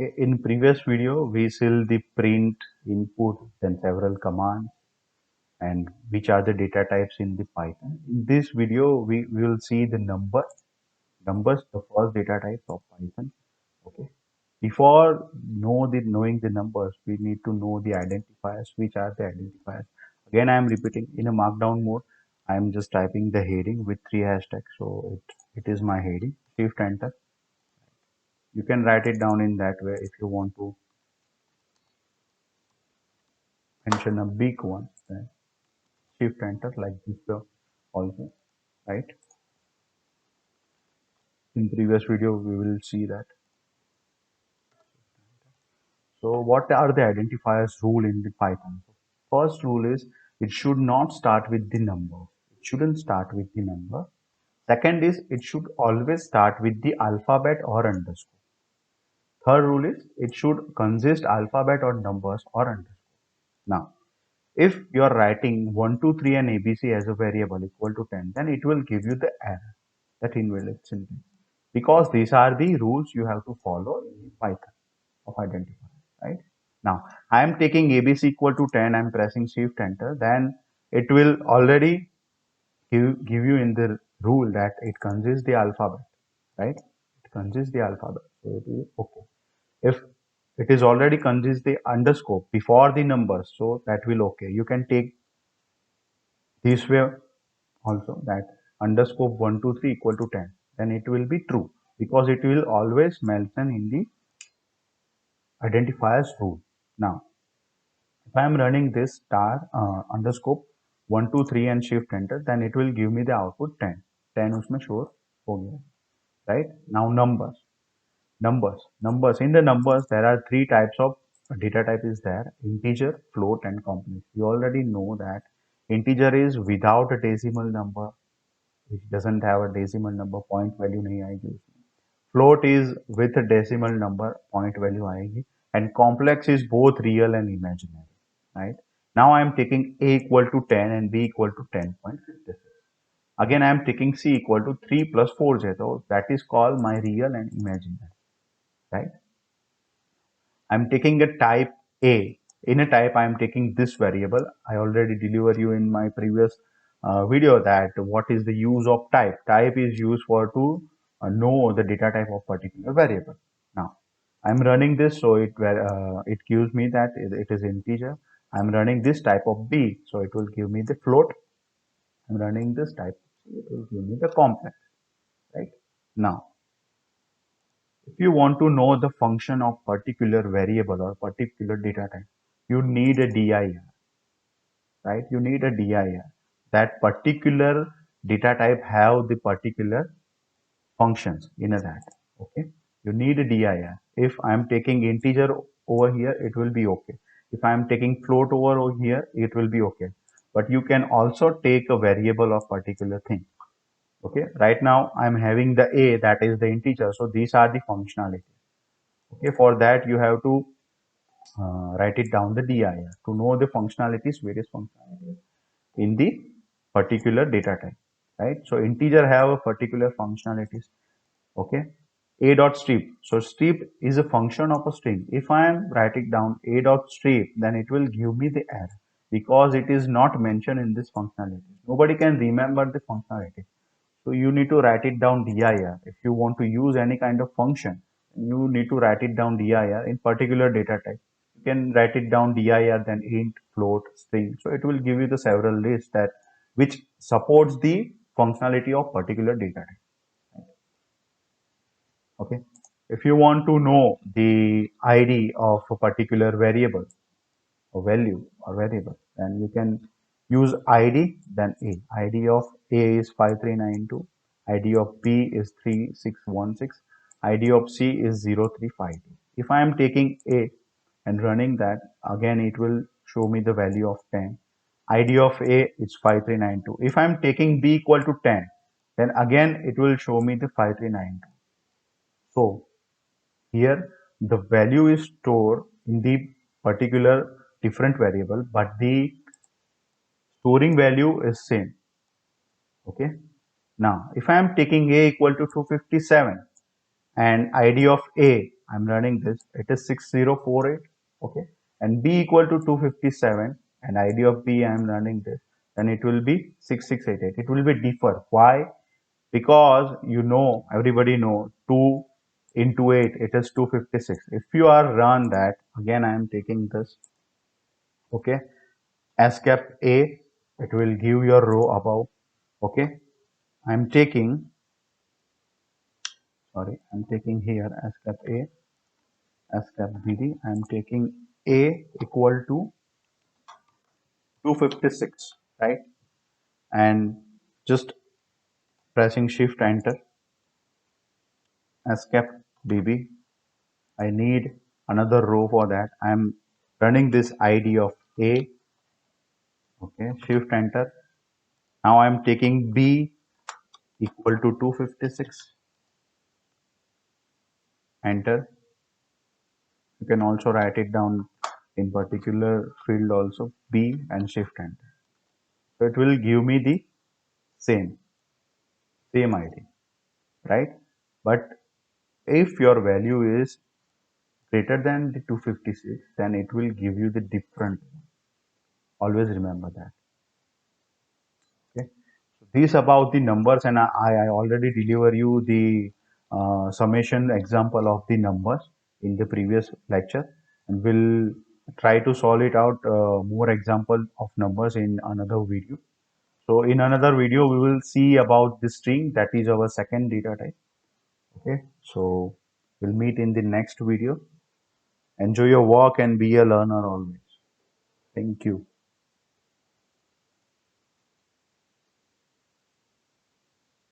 In previous video, we still the print input, then several commands, and which are the data types in the Python. In this video, we will see the numbers, the first data type of Python. Okay. Before knowing the numbers, we need to know the identifiers. Which are the identifiers? Again, I am repeating in a markdown mode. I am just typing the heading with 3 hashtags. So it is my heading. Shift enter. You can write it down in that way if you want to mention a big one. Then shift enter like this also, right? In previous video, we will see that. So what are the identifiers rule in the Python? First rule is it should not start with the number. It shouldn't start with the number. Second is it should always start with the alphabet or underscore. Third rule is it should consist alphabet or numbers or underscore. Now, if you are writing 1, 2, 3 and ABC as a variable equal to 10, then it will give you the error that invalidates syntax. Because these are the rules you have to follow in Python of identifier, right? Now, I am taking ABC equal to 10, I am pressing shift enter, then it will already give you in the rule that it consists the alphabet, right? It consists the alphabet, so it is okay. If it is already consists the underscore before the numbers, so that will okay. You can take this way also, that underscore 1, 2, 3 equal to 10, then it will be true because it will always mention in the identifiers rule. Now, if I am running this star underscore 1, 2, 3 and shift enter, then it will give me the output 10. 10 उसमें show हो गया, right? Now numbers. In the numbers, there are three types of data type is there: integer, float, and complex. You already know that integer is without a decimal number. It doesn't have a decimal number, point value नहीं आएगी. Float is with a decimal number, point value आएगी. And complex is both real and imaginary, right? Now I am taking a equal to 10 and b equal to 10.56. Again, I am taking c equal to 3 plus 4 z. So that is called my real and imaginary, right? I am taking a type a. In a type, I am taking this variable. I already delivered you in my previous video that what is the use of type. Type is used for to know the data type of particular variable. Now, I'm running this, so it gives me that it is integer. I'm running this type of b, so it will give me the float. I'm running this type, so it will give me the complex, right? Now, if you want to know the function of particular variable or particular data type, you need a dir, right? You need a dir. That particular data type have the particular functions in that. Okay, you need a dir. If I am taking integer over here, it will be okay. If I am taking float over here, it will be okay. But you can also take a variable of particular thing. Okay, right now I'm having the a, that is the integer. So these are the functionality. Okay, for that you have to write it down the dir to know the functionalities, various functionalities in the particular data type, right? So integer have a particular functionalities. Okay, a dot strip. So strip is a function of a string. If I am writing down a dot strip, then it will give me the error because it is not mentioned in this functionality. Nobody can remember the functionality. So you need to write it down dir. If you want to use any kind of function, you need to write it down dir in particular data type. You can write it down dir, then int, float, string. So it will give you the several lists that which supports the functionality of particular data type. Okay. If you want to know the ID of a particular variable or value or variable, then you can use ID, then A. ID of A is 5392, ID of B is 3616, ID of C is 0352. If I am taking A and running that, again it will show me the value of 10. ID of A is 5392. If I am taking B equal to 10, then again it will show me the 5392. So here the value is stored in the particular different variable, but the storing value is same. Okay. Now, if I am taking A equal to 257 and ID of A, I'm running this, it is 6048, okay, and b equal to 257, and id of b I'm running this, then it will be 6688. It will be differ. Why? Because you know, everybody know 2 into 8, it is 256. If you are run that, again I am taking this, okay, ascap a, it will give your row above, okay. I'm taking, sorry, I'm taking here ascap a, ascap bd, I'm taking a equal to 256, right, and just pressing shift enter, ascap bb, I need another row. For that I'm running this id of a, okay, shift enter. Now I'm taking b equal to 256, enter. You can also write it down in particular field also, b, and shift enter. So it will give me the same id, right? But if your value is greater than the 256, then it will give you the different. Always remember that. Okay. So this about the numbers, and I already deliver you the summation example of the numbers in the previous lecture, and we'll try to solve it out more example of numbers in another video. So in another video, we will see about the string, that is our second data type. Okay. So we'll meet in the next video. Enjoy your work and be a learner always. Thank you.